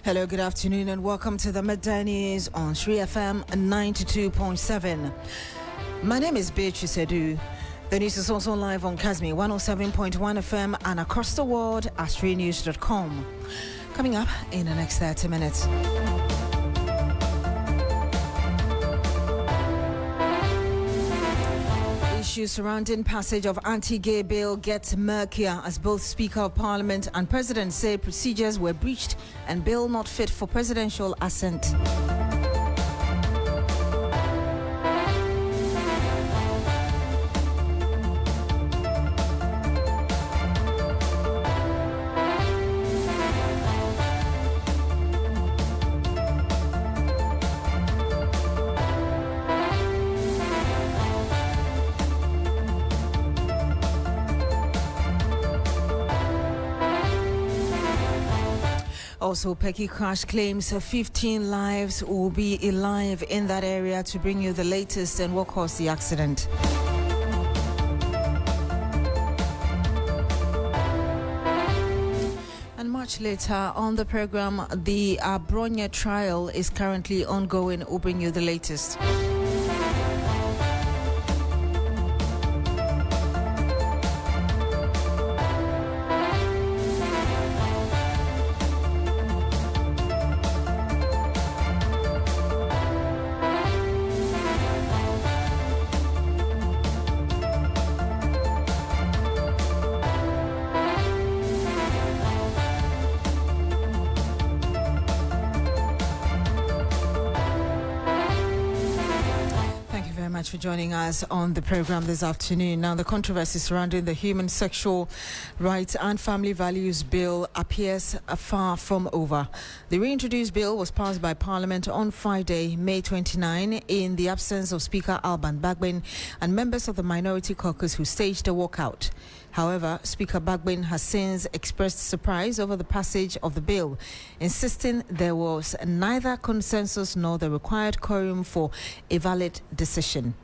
Hello, good afternoon, and welcome to the Midday News on Sri FM 92.7. My name is Beatrice Adu. The news is also live on Kasmi 107.1 FM and across the world at SriNews.com. Coming up in the next 30 minutes. Issues surrounding passage of anti-gay bill gets murkier as both Speaker of Parliament and President say procedures were breached and bill not fit for presidential assent. Also, Peki-Tsame claims 15 lives will be alive in that area to bring you the latest and what caused the accident. And much later on the program, the Abronye trial is currently ongoing. We'll bring you the latest. For joining us on the program this afternoon. Now, the controversy surrounding the Human Sexual Rights and Family Values Bill appears far from over. The reintroduced bill was passed by Parliament on Friday, May 29, in the absence of Speaker Alban Bagbin and members of the Minority Caucus who staged a walkout. However, Speaker Bagbin has since expressed surprise over the passage of the bill, insisting there was neither consensus nor the required quorum for a valid decision.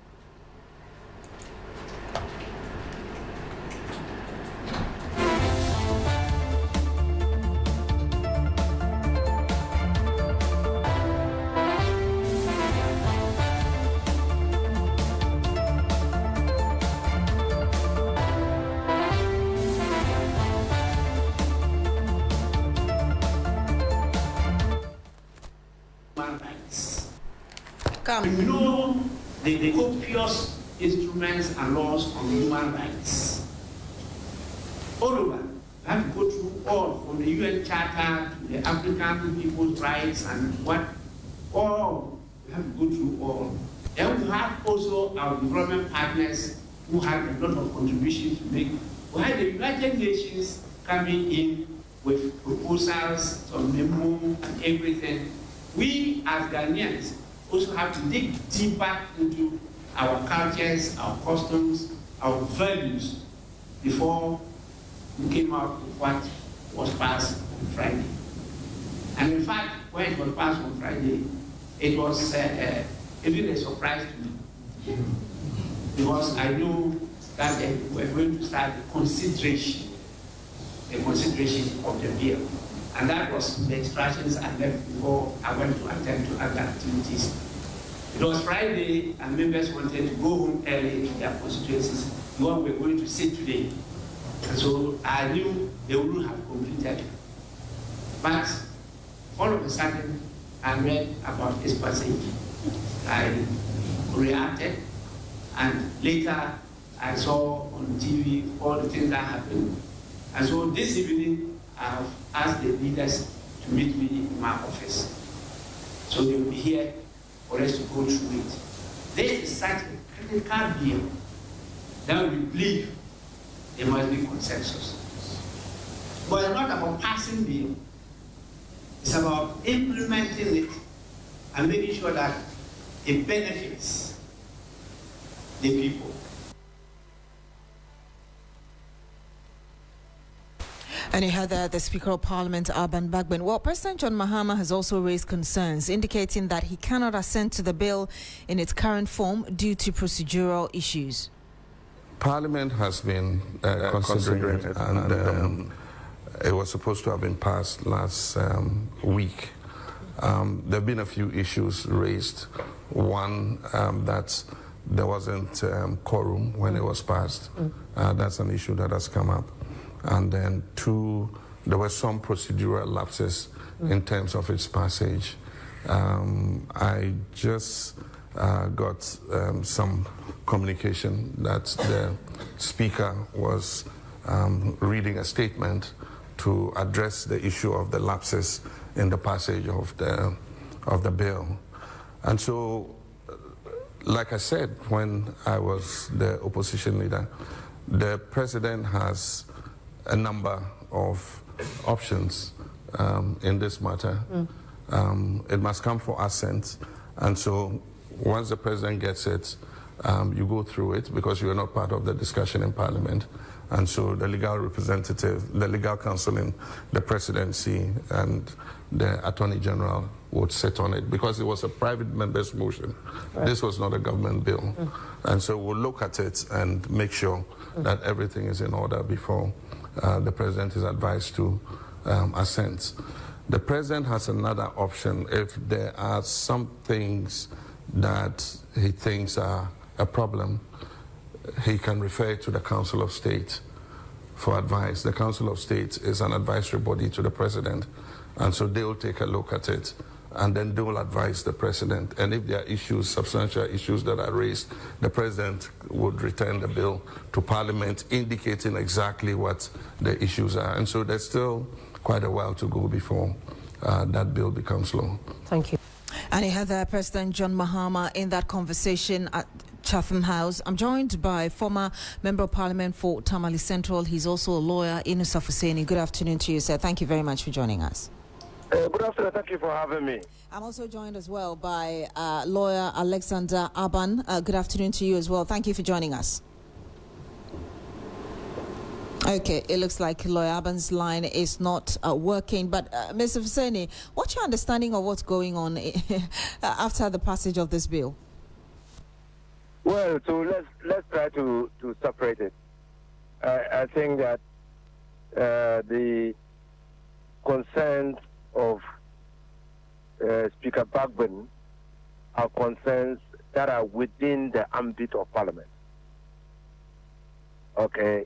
You know the copious instruments and laws on human rights. All over, you have to go through all, from the UN Charter to the African People's Rights and what, all, you have to go through all. Then we have also our development partners who have a lot of contributions to make. We have the United Nations coming in with proposals, some memo and everything. We as Ghanaians also have to dig deeper into our cultures, our customs, our values before we came out with what was passed on Friday. And in fact, when it was passed on Friday, it was even a surprise to me, because I knew that we're going to start the consideration of the bill. And that was the instructions I left before I went to attend to other activities. It was Friday, and members wanted to go home early to their constituencies, the one we're going to sit today. And so I knew they wouldn't have completed. But all of a sudden, I read about this passage. I reacted, and later I saw on TV all the things that happened. And so this evening, I've asked the leaders to meet me in my office. So they will be here for us to go through it. This is such a critical bill that we believe there must be consensus. But it's not about passing bill. It's about implementing it and making sure that it benefits the people. And you heard that the Speaker of Parliament, Alban Bagbin. Well, President John Mahama has also raised concerns, indicating that he cannot assent to the bill in its current form due to procedural issues. Parliament has been considering it, and It was supposed to have been passed last week. There have been a few issues raised. One, that there wasn't quorum when it was passed. That's an issue that has come up. And then two, there were some procedural lapses in terms of its passage. I just got some communication that the Speaker was reading a statement to address the issue of the lapses in the passage of the bill. And so, like I said, when I was the opposition leader, the President has a number of options in this matter. It must come for assent, and so once the President gets it, you go through it because you are not part of the discussion in Parliament. And so the legal representative, the legal counsel in the presidency and the Attorney General would sit on it because it was a private member's motion. Right. This was not a government bill. And so we'll look at it and make sure that everything is in order before the President is advised to assent. The President has another option if there are some things that he thinks are a problem. He can refer to the Council of State for advice. The Council of State is an advisory body to the President, and so they will take a look at it, and then they will advise the President. And if there are issues, substantial issues that are raised, the President would return the bill to Parliament, indicating exactly what the issues are. And so there's still quite a while to go before that bill becomes law. Thank you. And you had President John Mahama in that conversation at Chatham House. I'm joined by former Member of Parliament for Tamale Central. He's also a lawyer, Inusa Fuseni. Good afternoon to you, sir. Thank you very much for joining us. Good afternoon. Thank you for having me. I'm also joined as well by lawyer Alexander Aban. Good afternoon to you as well. Thank you for joining us. Okay, it looks like Lawyer Aban's line is not working. But Mr. Fuseni, what's your understanding of what's going on after the passage of this bill? Well, so let's try to separate it. I think that the concerns of Speaker Baffoe are concerns that are within the ambit of Parliament. Okay.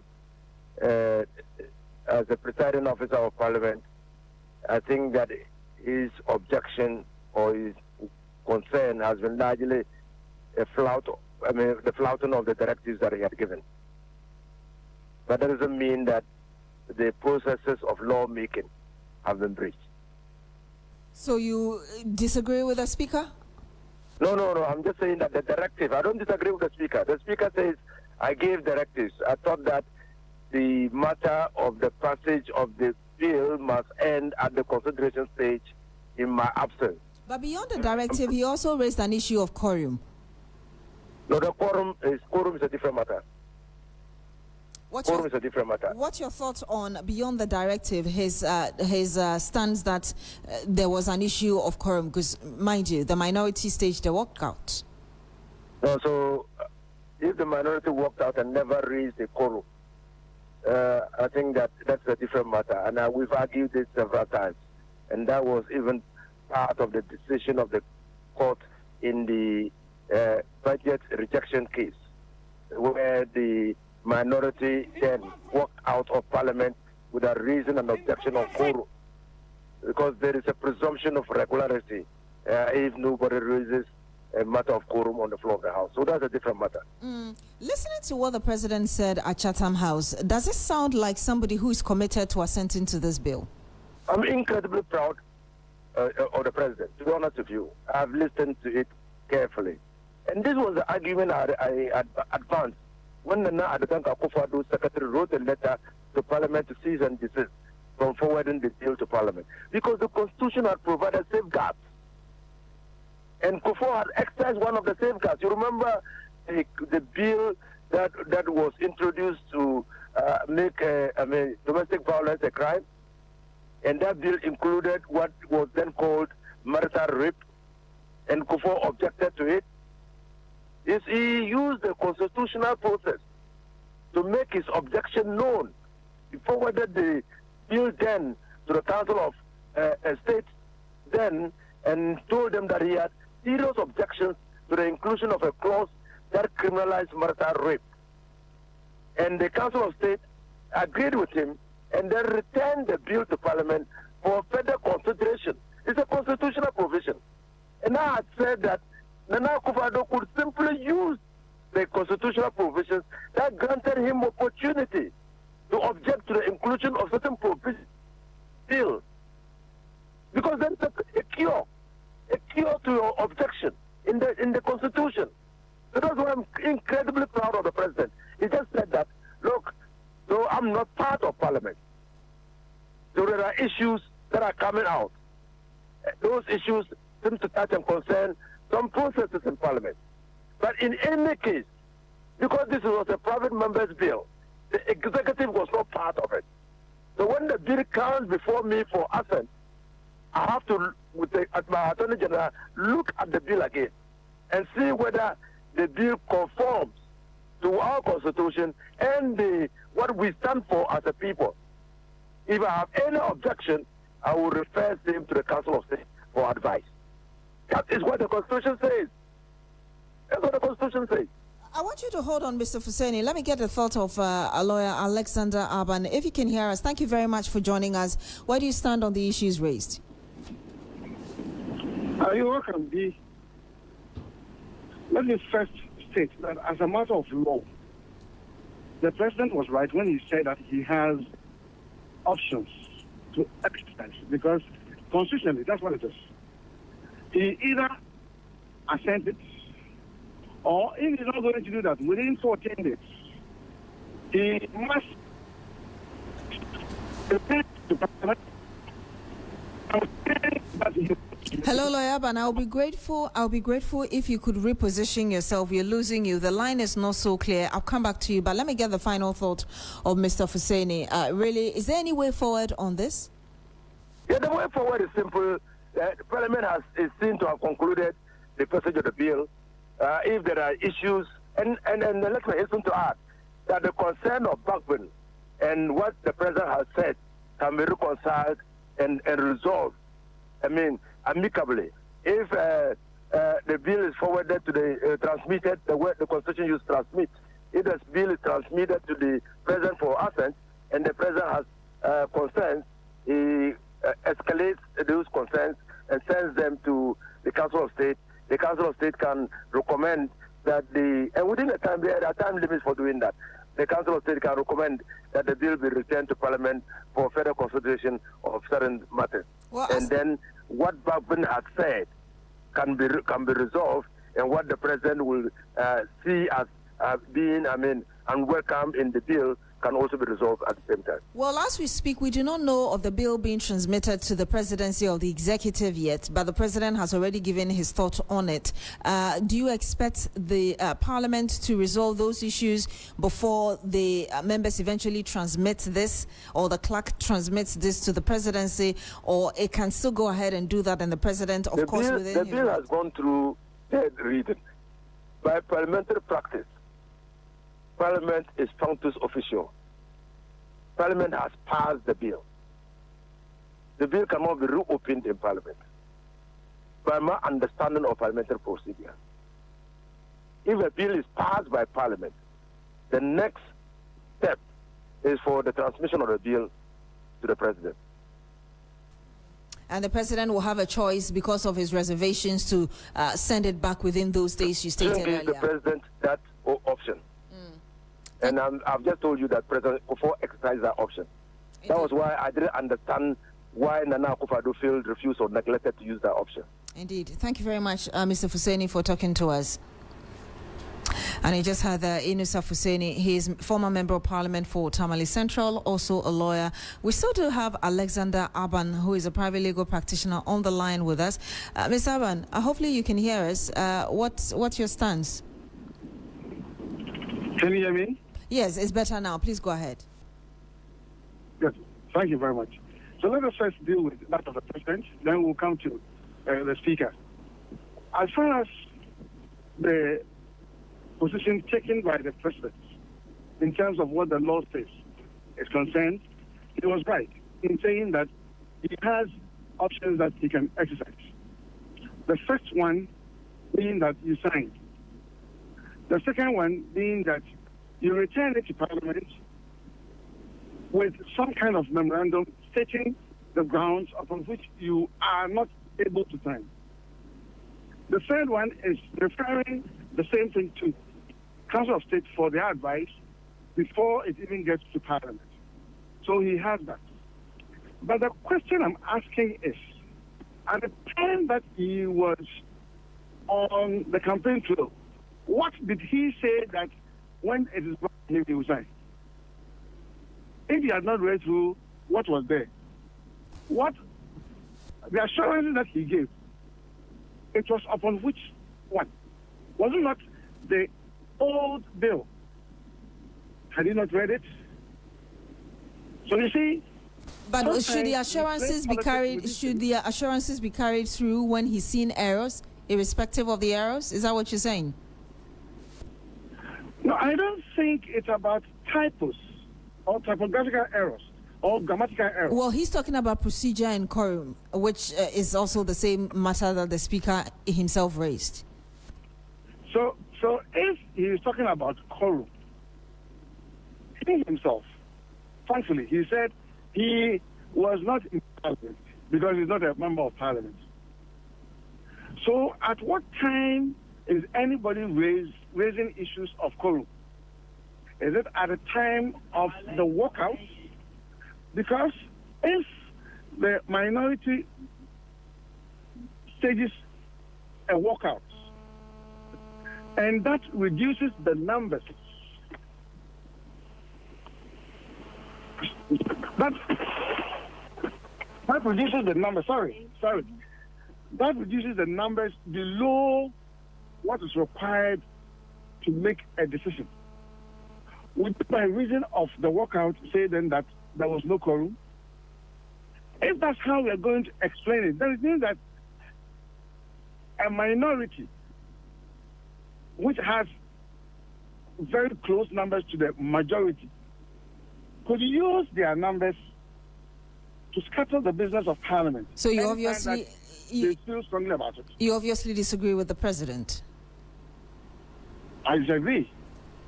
As the presiding officer of Parliament, I think that his objection or his concern has been largely the flouting of the directives that he had given. But that doesn't mean that the processes of lawmaking have been breached. So you disagree with the Speaker? No. I'm just saying that the directive, I don't disagree with the Speaker. The Speaker says, I gave directives. I thought that the matter of the passage of the bill must end at the consideration stage in my absence. But beyond the directive, he also raised an issue of quorum. No, the quorum is a different matter. Quorum is a different matter. What's your thoughts on, beyond the directive, his stance that there was an issue of quorum? Because, mind you, the minority staged the walkout. No, so if the minority walked out and never raised a quorum, I think that's a different matter. And we've argued this several times. And that was even part of the decision of the court in the budget rejection case, where the minority then walked out of Parliament with a reason and objection of quorum, because there is a presumption of regularity if nobody raises a matter of quorum on the floor of the House. So that's a different matter. Listening to what the President said at Chatham House, does it sound like somebody who is committed to assenting to this bill? I'm incredibly proud of the President, to be honest with you. I've listened to it carefully. And this was the argument I advanced when Nana Adedanka Akufo-Addo's secretary wrote a letter to Parliament to cease and desist from forwarding the bill to Parliament. Because the Constitution had provided safeguards. And Akufo had exercised one of the safeguards. You remember the bill that was introduced to make domestic violence a crime? And that bill included what was then called marital rape. And Akufo objected to it. Is he used the constitutional process to make his objection known. He forwarded the bill then to the Council of State then and told them that he had serious objections to the inclusion of a clause that criminalized marital rape. And the Council of State agreed with him and then returned the bill to Parliament for further consideration. It's a constitutional provision. And I had said that Nana Akufo-Addo could simply use the constitutional provisions that granted him opportunity to object to the inclusion of certain provisions bill. Because then a cure to your objection in the Constitution. So that's why I'm incredibly proud of the President. He just said that, look, though I'm not part of Parliament, so there are issues that are coming out. Those issues seem to touch and concern some processes in Parliament. But in any case, because this was a private member's bill, the executive was not part of it. So when the bill comes before me for assent, I have to, as my Attorney General, look at the bill again and see whether the bill conforms to our Constitution and what we stand for as a people. If I have any objection, I will refer him to the Council of State for advice. That is what the Constitution says. That's what the Constitution says. I want you to hold on, Mr. Fuseni. Let me get the thought of a lawyer, Alexander Aban. If you can hear us, thank you very much for joining us. Where do you stand on the issues raised? You're welcome, B. Let me first state that as a matter of law, the President was right when he said that he has options to exercise, because constitutionally, that's what it is. He either assents it, or if he's not going to do that within 14 days, he must report to Parliament. Hello, Lawyer Aban. I'll be grateful if you could reposition yourself. We're losing you. The line is not so clear. I'll come back to you, but let me get the final thought of Mr. Fuseni. Really, is there any way forward on this? Yeah, the way forward is simple. Parliament is seen to have concluded the passage of the bill. If there are issues, and let me hasten to add that the concern of Baffoe and what the President has said can be reconciled and resolved, amicably. If the bill is forwarded to the transmitted, the word the Constitution used transmit. If the bill is transmitted to the President for assent, and the President has concerns, he escalates those concerns and sends them to the Council of State. The Council of State can recommend that and within the time, there are time limits for doing that. The Council of State can recommend that the bill be returned to Parliament for further consideration of certain matters. Well, and then what Baffoe has said can be resolved, and what the President will see as being, unwelcome in the bill can also be resolved at the same time. Well, as we speak, we do not know of the bill being transmitted to the presidency or the executive yet, but the President has already given his thought on it. Do you expect the Parliament to resolve those issues before the members eventually transmit this, or the clerk transmits this to the presidency, or it can still go ahead and do that, and the President, of course, within the bill has gone through third reading. By parliamentary practice, Parliament is functus officio. Parliament has passed the bill. The bill cannot be reopened in Parliament. By my understanding of parliamentary procedure, if a bill is passed by Parliament, the next step is for the transmission of the bill to the President. And the President will have a choice because of his reservations to send it back within those days you stated earlier. Give the President that option. And I've just told you that President Akufo exercised that option. Indeed. That was why I didn't understand why Nana Akufo-Addo refused or neglected to use that option. Indeed. Thank you very much, Mr. Fuseni, for talking to us. And he just had Inusa Fuseni. He is former member of Parliament for Tamale Central, also a lawyer. We still do have Alexander Aban, who is a private legal practitioner, on the line with us. Ms. Aban, hopefully you can hear us. What's your stance? Can you hear me? Yes, it's better now. Please go ahead. Good. Thank you very much. So let us first deal with that of the President, then we'll come to the Speaker. As far as the position taken by the President in terms of what the law says is concerned, he was right. in saying that he has options that he can exercise. The first one being that you signed. The second one being that you return it to Parliament with some kind of memorandum stating the grounds upon which you are not able to sign. The third one is referring the same thing to Council of State for their advice before it even gets to Parliament. So he has that. But the question I'm asking is, at the time that he was on the campaign trail, what did he say that when it is brought to him, he will sign? If he had not read through what was there, what the assurances that he gave, it was upon which one? Was it not the old bill? Had he not read it? So you see. But should the assurances be carried? Should the assurances be carried through when he's seen errors, irrespective of the errors? Is that what you're saying? No, I don't think it's about typos or typographical errors or grammatical errors. Well, he's talking about procedure and quorum, which is also the same matter that the Speaker himself raised. So if he is talking about quorum, he himself, thankfully, he said he was not in Parliament because he's not a member of Parliament. So at what time is anybody raising issues of quorum? Is it at the time of the walkout? Because if the minority stages a walkout and that reduces the numbers, that reduces the numbers, that reduces the numbers below what is required to make a decision. Would, by reason of the walkout, say then that there was no quorum? If that's how we are going to explain it, then it means that a minority which has very close numbers to the majority could use their numbers to scatter the business of Parliament. So you obviously they feel strongly about it. You obviously disagree with the president. I disagree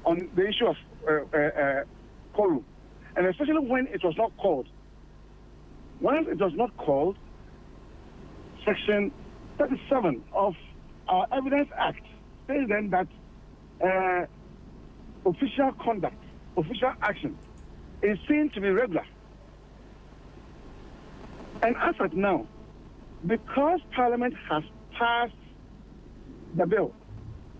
on the issue of quorum, and especially when it was not called. When it was not called, Section 37 of our Evidence Act says then that official conduct, official action is seen to be regular. And as of now, because Parliament has passed the bill,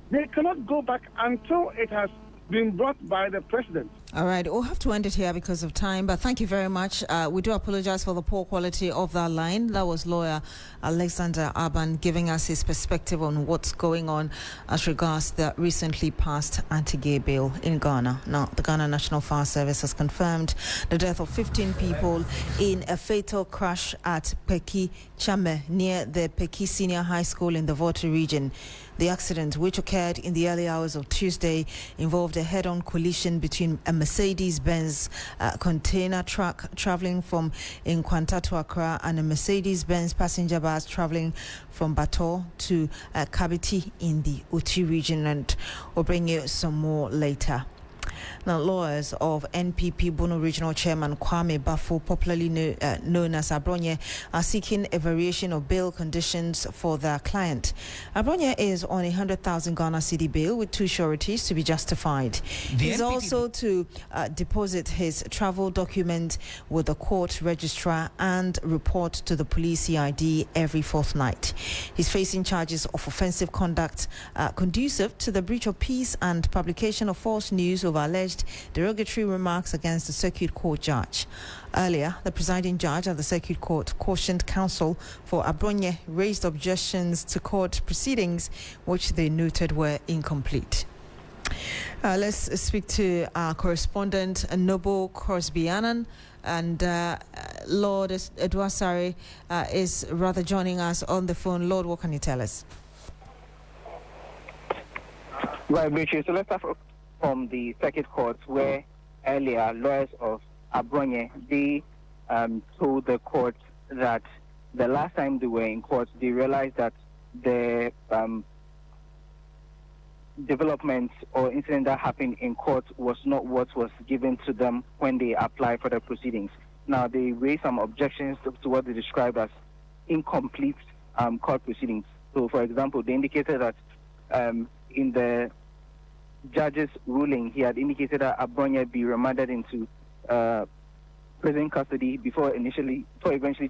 they cannot go back until it has been brought by the president. All right, we'll have to end it here because of time, but thank you very much. We do apologize for the poor quality of that line. That was lawyer Alexander Aban giving us his perspective on what's going on as regards the recently passed anti-gay bill in Ghana. Now, the Ghana National Fire Service has confirmed the death of 15 people in a fatal crash at Peki-Tsame near the Peki Senior High School in the Volta region. The accident, which occurred in the early hours of Tuesday, involved a head-on collision between a Mercedes-Benz container truck traveling from Nkwanta to Accra and a Mercedes-Benz passenger bus traveling from Baffoe to Kabiti in the Uti region, and we'll bring you some more later. Now, lawyers of NPP Bono Regional Chairman Kwame Baffoe, popularly known as Abronye, are seeking a variation of bail conditions for their client. Abronye is on 100,000 Ghana cedi bail with two sureties to be justified. He's also to deposit his travel document with the court registrar and report to the police CID every fortnight. He's facing charges of offensive conduct conducive to the breach of peace and publication of false news over alleged derogatory remarks against the circuit court judge. Earlier, the presiding judge at the circuit court cautioned counsel for Abronye raised objections to court proceedings, which they noted were incomplete. Let's speak to our correspondent, Noble Crosby-Annan, and Lord Edwasare is rather joining us on the phone. Lord, what can you tell us? Right, Beatrice. So let's start from the circuit court, where earlier lawyers of Abronye, they told the court that the last time they were in court, they realized that the development or incident that happened in court was not what was given to them when they applied for the proceedings. Now, they raised some objections to what they described as incomplete court proceedings. So, for example, they indicated that in the judge's ruling, he had indicated that Abronye be remanded into prison custody before eventually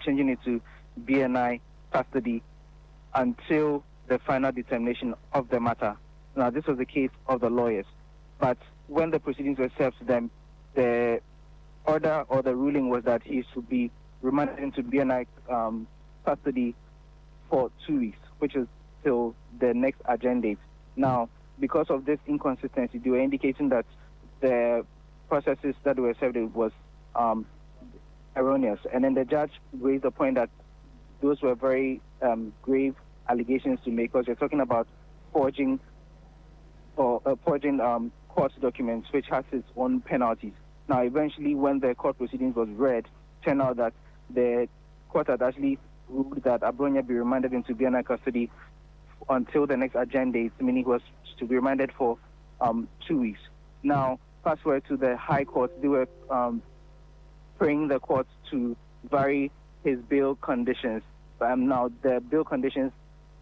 changing it to BNI custody until the final determination of the matter. Now, this was the case of the lawyers. But when the proceedings were served to them, the order or the ruling was that he should be remanded into BNI custody for 2 weeks, which is till the next agenda date. Now, because of this inconsistency, they were indicating that the processes that were served was erroneous. And then the judge raised the point that those were very grave allegations to make, because you're talking about forging court documents, which has its own penalties. Now, eventually, when the court proceedings was read, it turned out that the court had actually ruled that Abronye be remanded into BNI custody until the next agenda date, meaning he was to be remanded for 2 weeks. Now, fast forward to the High Court, they were praying the court to vary his bail conditions. Now, the bail conditions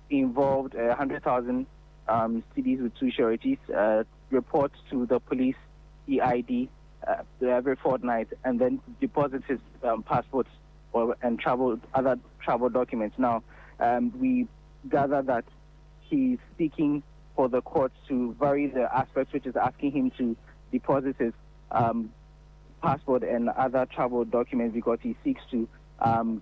involved 100,000 CDs with 2 sureties, report to the police EID every fortnight, and then deposit his passports and other travel documents. Now, we gather that he's seeking for the court to vary the aspects, which is asking him to deposit his passport and other travel documents, because he seeks to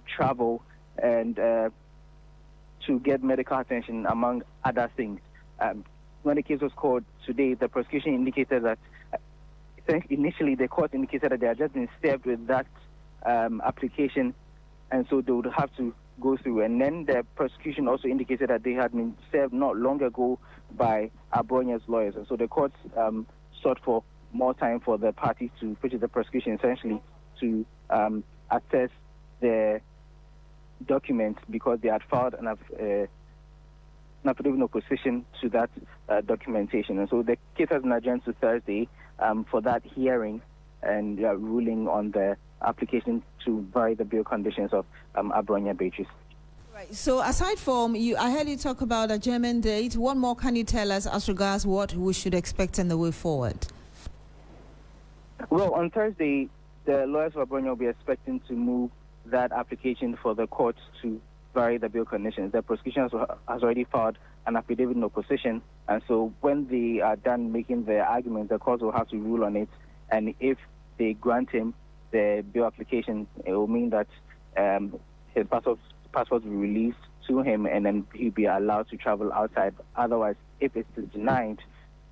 travel and to get medical attention, among other things. When the case was called today, the prosecution indicated that initially the court indicated that they had just been served with that application, and so they would have to go through. And then the prosecution also indicated that they had been served not long ago by Abronye's lawyers. And so the court sought for more time for the parties to, which is the prosecution essentially, to assess the documents, because they had filed an affidavit of opposition to that documentation. And so the case has been adjourned to Thursday for that hearing and ruling on the application to vary the bail conditions of Abronye Beatrice. Right. So aside from you, I heard you talk about a German date. What more can you tell us as regards what we should expect in the way forward? Well, on Thursday, the lawyers of Abronye will be expecting to move that application for the court to vary the bail conditions. The prosecution has already filed an affidavit in opposition, and so when they are done making their arguments, the court will have to rule on it. And if they grant him the bail application, it will mean that his passport will be released to him, and then he'll be allowed to travel outside. Otherwise, if it's denied,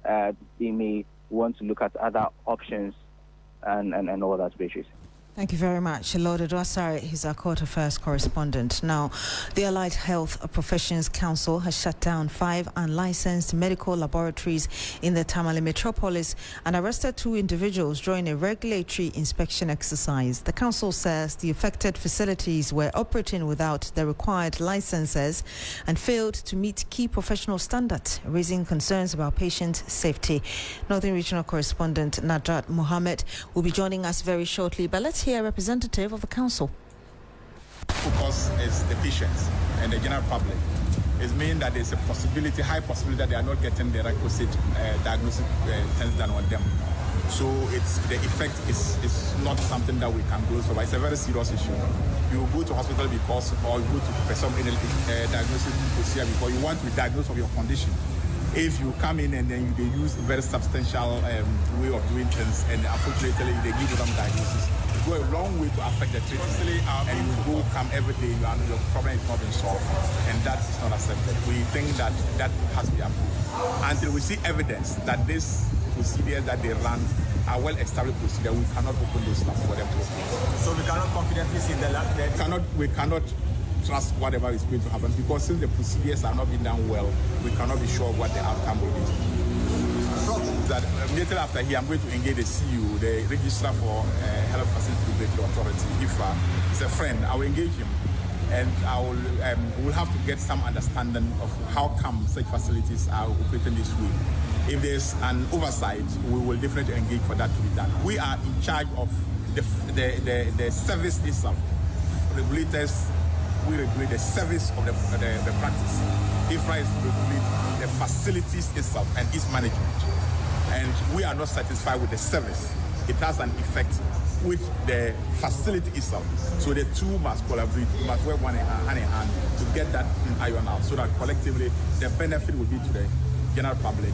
they may want to look at other options and all that, Beatrice. Thank you very much. Lord Adwasare, he's our court affairs correspondent. Now, the Allied Health Professions Council has shut down 5 unlicensed medical laboratories in the Tamale metropolis and arrested 2 individuals during a regulatory inspection exercise. The council says the affected facilities were operating without the required licenses and failed to meet key professional standards, raising concerns about patient safety. Northern Regional Correspondent Nadrat Mohammed will be joining us very shortly, but let's hear a representative of the council. Focus is the patients and the general public. It means that there's a possibility, high possibility, that they are not getting the requisite diagnostic tests done on them. So the effect is not something that we can close over. It's a very serious issue. You go to hospital or you go to perform any diagnostic procedure because you want to be diagnosed of your condition. If you come in and then they use a very substantial way of doing things, and unfortunately they give you some diagnosis, it go a long way to affect the treatment. And you go come every day and your problem is not being solved, and that is not accepted. We think that has to be approved until we see evidence that these procedures that they run are well-established procedures. We cannot open those labs for them to open. So we cannot confidently see the lab. We cannot trust whatever is going to happen, because since the procedures are not being done well, we cannot be sure what the outcome will be. that immediately after here, I'm going to engage the CEO, the Registrar for Health Facility Regulatory Authority, IFA. He's a friend. I will engage him, and we'll have to get some understanding of how come such facilities are operating this way. If there's an oversight, we will definitely engage for that to be done. We are in charge of the service itself. Regulators, we regulate the service of the practice. IFRA is to regulate the facilities itself and its management. And we are not satisfied with the service. It has an effect with the facility itself. So the two must collaborate, must work hand in hand to get that iron out, so that collectively the benefit will be to the general public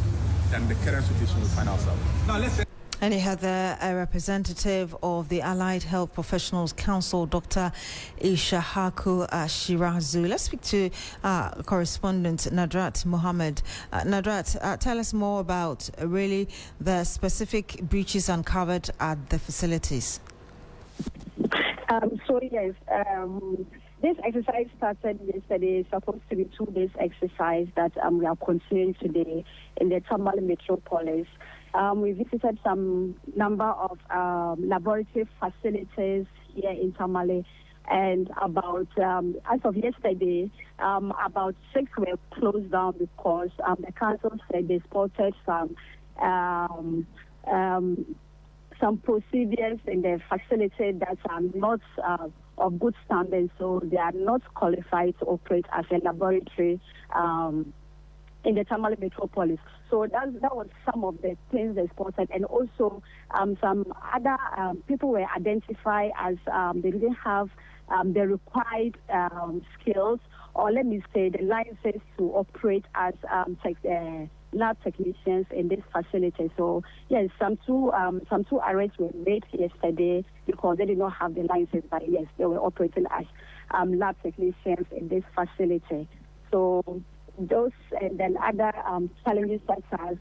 than the current situation we find ourselves. Now let's say. And you had a representative of the Allied Health Professionals Council, Dr. Ishahaku Shirazu. Let's speak to correspondent Nadrat Mohammed. Nadrat, tell us more about really the specific breaches uncovered at the facilities. This exercise started yesterday. It's supposed to be 2 days exercise that we are continuing today in the Tamale metropolis. We visited some number of laboratory facilities here in Tamale, and about as of yesterday, about 6 were closed down because the council said they spotted some procedures in the facility that are not of good standing, so they are not qualified to operate as a laboratory in the Tamale metropolis. So that was some of the things they spotted, and also some other people were identified as they didn't have the required skills, or let me say the license to operate as lab technicians in this facility. So yes, some two arrests were made yesterday because they did not have the license, but yes, they were operating as lab technicians in this facility. So those and then other challenges such as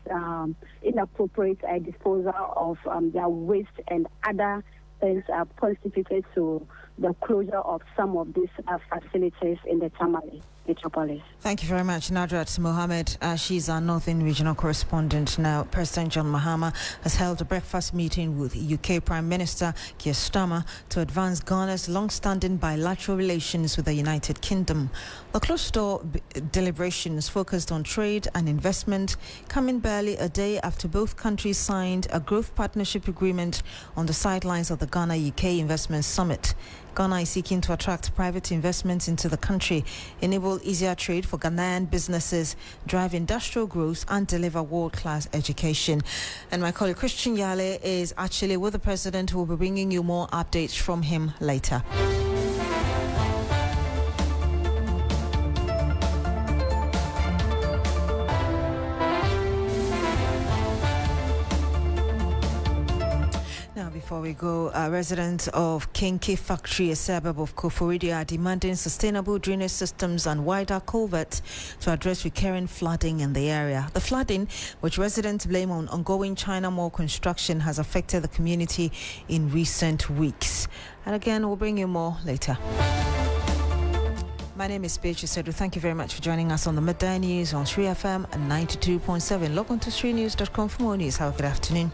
inappropriate disposal of their waste and other things contributed to the closure of some of these facilities in the Tamale metropolis. Thank you very much, Nadrat Mohammed. She's our Northern Regional Correspondent now. President John Mahama has held a breakfast meeting with UK Prime Minister Keir Starmer to advance Ghana's long-standing bilateral relations with the United Kingdom. The closed-door deliberations focused on trade and investment, coming barely a day after both countries signed a growth partnership agreement on the sidelines of the Ghana-UK Investment Summit. Ghana is seeking to attract private investments into the country, enable easier trade for Ghanaian businesses, drive industrial growth and deliver world-class education. And my colleague Christian Yale is actually with the president, who will be bringing you more updates from him later. Before we go, residents of Kinky Factory, a suburb of Koforidua, are demanding sustainable drainage systems and wider culverts to address recurring flooding in the area. The flooding, which residents blame on ongoing China Mall construction, has affected the community in recent weeks. And again, we'll bring you more later. My name is Beatrice Adu. Thank you very much for joining us on the Midday News on 3FM and 92.7. Log on to 3news.com for more news. Have a good afternoon.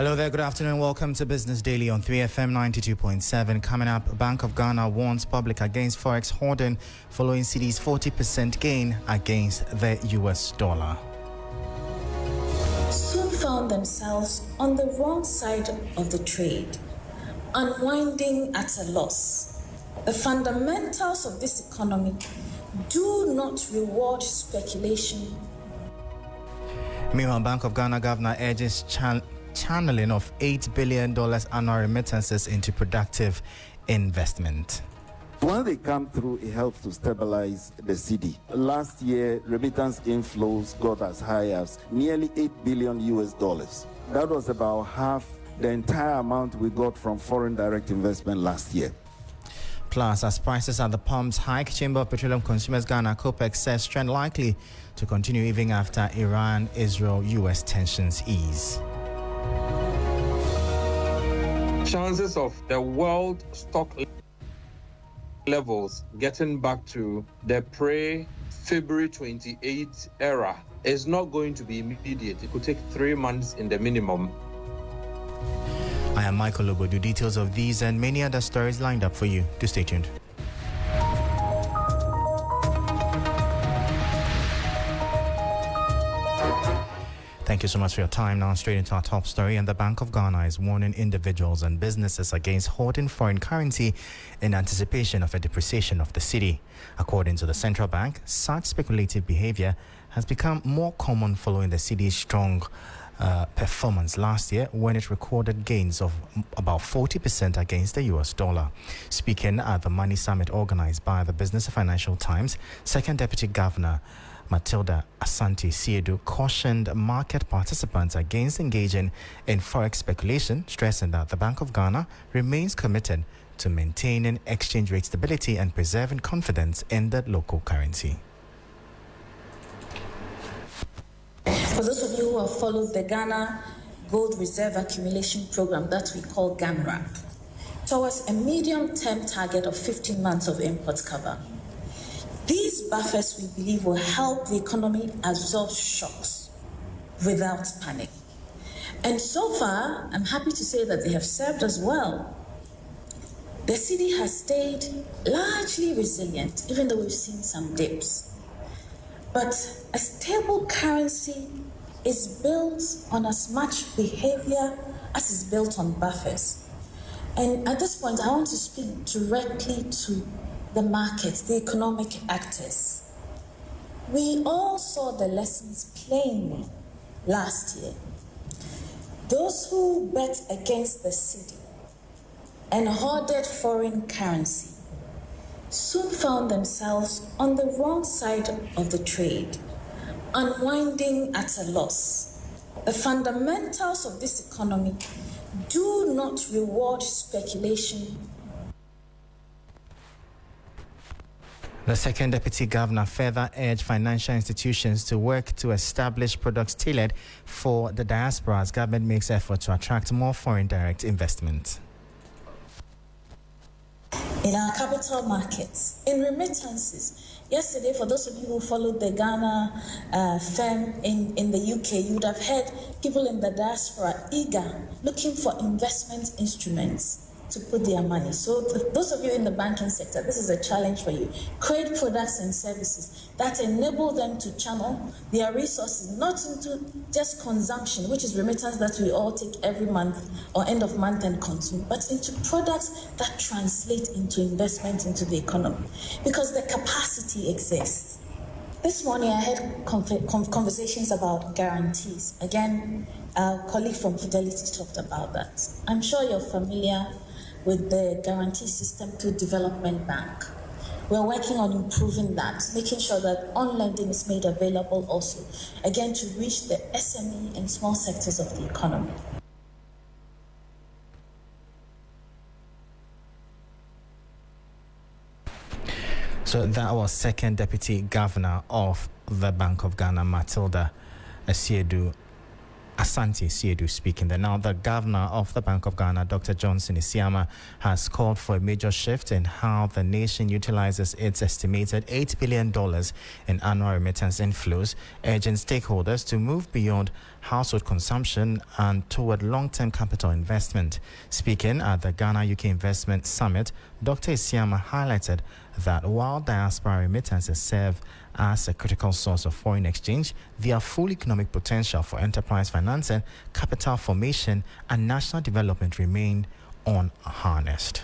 Hello there, good afternoon. Welcome to Business Daily on 3FM 92.7. Coming up, Bank of Ghana warns public against forex hoarding following cedi's 40% gain against the US dollar. Soon found themselves on the wrong side of the trade, unwinding at a loss. The fundamentals of this economy do not reward speculation. Meanwhile, Bank of Ghana Governor urges channeling of $8 billion annual remittances into productive investment. When they come through, it helps to stabilize the cedi. Last year, remittance inflows got as high as nearly $8 billion. That was about half the entire amount we got from foreign direct investment last year. Plus, as prices at the pumps hike, Chamber of Petroleum Consumers Ghana COPEC says trend likely to continue even after Iran-Israel-US tensions ease. Chances of the world stock levels getting back to the pre-February 28 era is not going to be immediate. It could take 3 months in the minimum. I am Michael Lobodu. Details of these and many other stories lined up for you. Do stay tuned. Thank you so much for your time. Now straight into our top story. And the Bank of Ghana is warning individuals and businesses against hoarding foreign currency in anticipation of a depreciation of the cedi. According to the central bank, such speculative behavior has become more common following the cedi's strong performance last year when it recorded gains of about 40% against the US dollar. Speaking at the Money Summit organized by the Business and Financial Times, Second Deputy Governor Matilda Asante-Siedu cautioned market participants against engaging in forex speculation, stressing that the Bank of Ghana remains committed to maintaining exchange rate stability and preserving confidence in the local currency. For those of you who have followed the Ghana Gold Reserve Accumulation Program that we call GAMRAP, towards a medium-term target of 15 months of import cover, these buffers, we believe, will help the economy absorb shocks without panic. And so far, I'm happy to say that they have served us well. The cedi has stayed largely resilient, even though we've seen some dips. But a stable currency is built on as much behavior as is built on buffers. And at this point, I want to speak directly to the markets, the economic actors. We all saw the lessons plainly last year. Those who bet against the cedi and hoarded foreign currency soon found themselves on the wrong side of the trade, unwinding at a loss. The fundamentals of this economy do not reward speculation. The Second Deputy Governor further urged financial institutions to work to establish products tailored for the diaspora as government makes effort to attract more foreign direct investment. In our capital markets, in remittances. Yesterday, for those of you who followed the Ghana firm in the UK, you would have heard people in the diaspora eager, looking for investment instruments to put their money. So those of you in the banking sector, this is a challenge for you. Create products and services that enable them to channel their resources not into just consumption, which is remittance that we all take every month or end of month and consume, but into products that translate into investment into the economy, because the capacity exists. This morning I had conversations about guarantees. Again, our colleague from Fidelity talked about that. I'm sure you're familiar with the guarantee system through Development Bank. We're working on improving that, making sure that on-lending is made available also, again, to reach the SME and small sectors of the economy. So that was Second Deputy Governor of the Bank of Ghana, Matilda Asante-Siedu speaking there. Now, the Governor of the Bank of Ghana, Dr. Johnson Isiama, has called for a major shift in how the nation utilizes its estimated $8 billion in annual remittance inflows, urging stakeholders to move beyond household consumption and toward long-term capital investment. Speaking at the Ghana-UK Investment Summit, Dr. Tsiame highlighted that while diaspora remittances serve as a critical source of foreign exchange, their full economic potential for enterprise financing, capital formation, and national development remain unharnessed.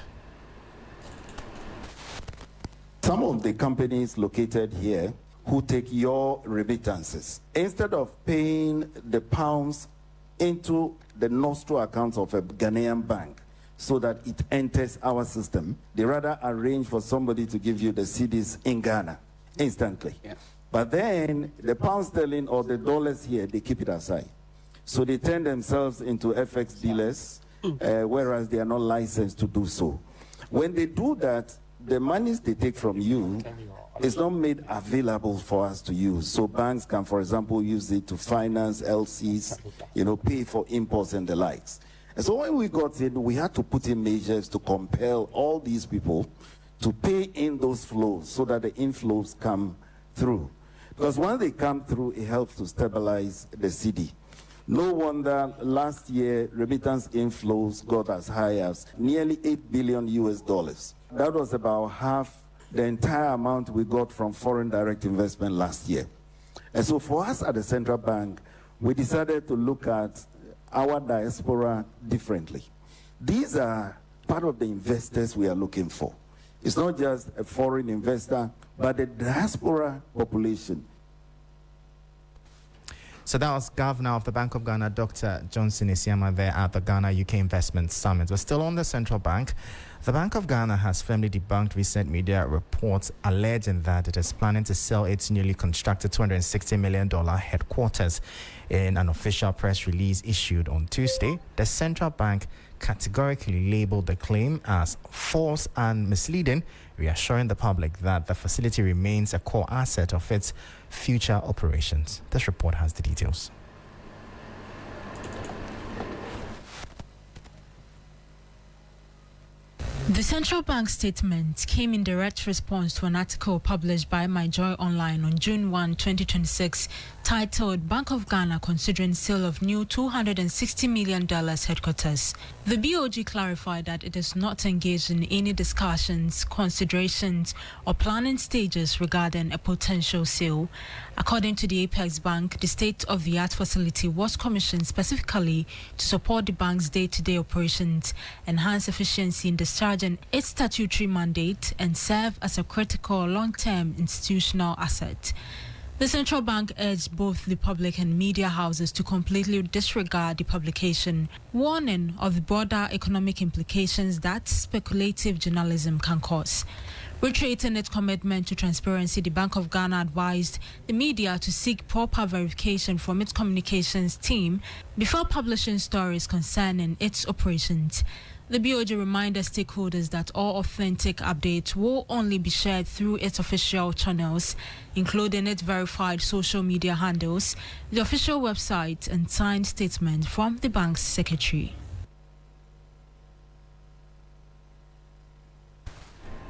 Some of the companies located here who take your remittances, instead of paying the pounds into the nostro accounts of a Ghanaian bank so that it enters our system, they rather arrange for somebody to give you the cedis in Ghana instantly. Yes. But then the pound sterling or the dollars here, they keep it aside. So they turn themselves into FX dealers, whereas they are not licensed to do so. When they do that, the monies they take from you is not made available for us to use. So banks can, for example, use it to finance LCs, pay for imports and the likes. And so when we got in, we had to put in measures to compel all these people to pay in those flows so that the inflows come through. Because when they come through, it helps to stabilize the cedi. No wonder last year remittance inflows got as high as nearly $8 billion. That was about half the entire amount we got from foreign direct investment last year. And so for us at the central bank, we decided to look at our diaspora differently. These are part of the investors we are looking for. It's not just a foreign investor, but the diaspora population. So that was Governor of the Bank of Ghana, Dr. Johnson Tsiame, there at the Ghana-UK Investment Summit. We're still on the central bank. The Bank of Ghana has firmly debunked recent media reports alleging that it is planning to sell its newly constructed $260 million headquarters. In an official press release issued on Tuesday, the central bank categorically labeled the claim as false and misleading, reassuring the public that the facility remains a core asset of its future operations. This report has the details. The central bank statement came in direct response to an article published by MyJoy Online on June 1, 2026, titled Bank of Ghana Considering Sale of New $260 Million Headquarters. The BOG clarified that it is not engaged in any discussions, considerations, or planning stages regarding a potential sale. According to the Apex Bank, the state-of-the-art facility was commissioned specifically to support the bank's day-to-day operations, enhance efficiency in discharging its statutory mandate, and serve as a critical long-term institutional asset. The central bank urged both the public and media houses to completely disregard the publication, warning of the broader economic implications that speculative journalism can cause. Reiterating its commitment to transparency, the Bank of Ghana advised the media to seek proper verification from its communications team before publishing stories concerning its operations. The BOG reminded stakeholders that all authentic updates will only be shared through its official channels, including its verified social media handles, the official website, and signed statement from the bank's secretary.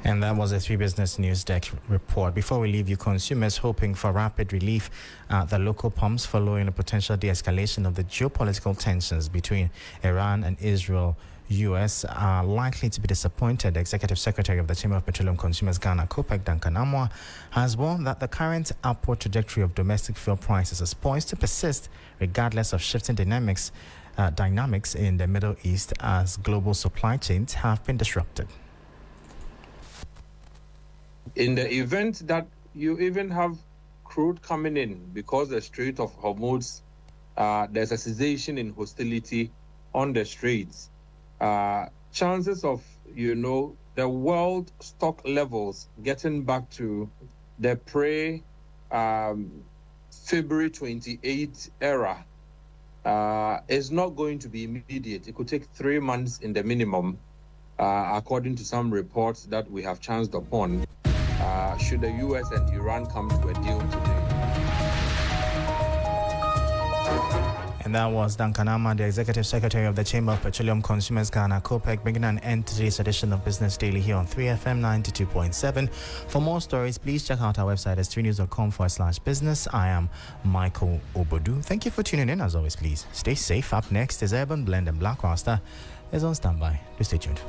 And that was a 3 Business News Desk report. Before we leave you, consumers hoping for rapid relief at the local pumps following a potential de-escalation of the geopolitical tensions between Iran and Israel, U.S. are likely to be disappointed. The Executive Secretary of the Chamber of Petroleum Consumers Ghana, COPEC, Duncan Amwa, has warned that the current upward trajectory of domestic fuel prices is poised to persist regardless of shifting dynamics in the Middle East as global supply chains have been disrupted. In the event that you even have crude coming in because the Strait of Hormuz, there's a cessation in hostility on the straits, chances of, the world stock levels getting back to the pre-February 28 era is not going to be immediate. It could take 3 months in the minimum, according to some reports that we have chanced upon. Should the U.S. and Iran come to a deal today. And that was Duncan Amma, the Executive Secretary of the Chamber of Petroleum Consumers Ghana, COPEC, bringing an end to today's edition of Business Daily here on 3FM 92.7. For more stories, please check out our website at 3news.com/business. I am Michael Obodu. Thank you for tuning in. As always, please stay safe. Up next is Urban Blend, and Black Rasta is on standby. Do stay tuned.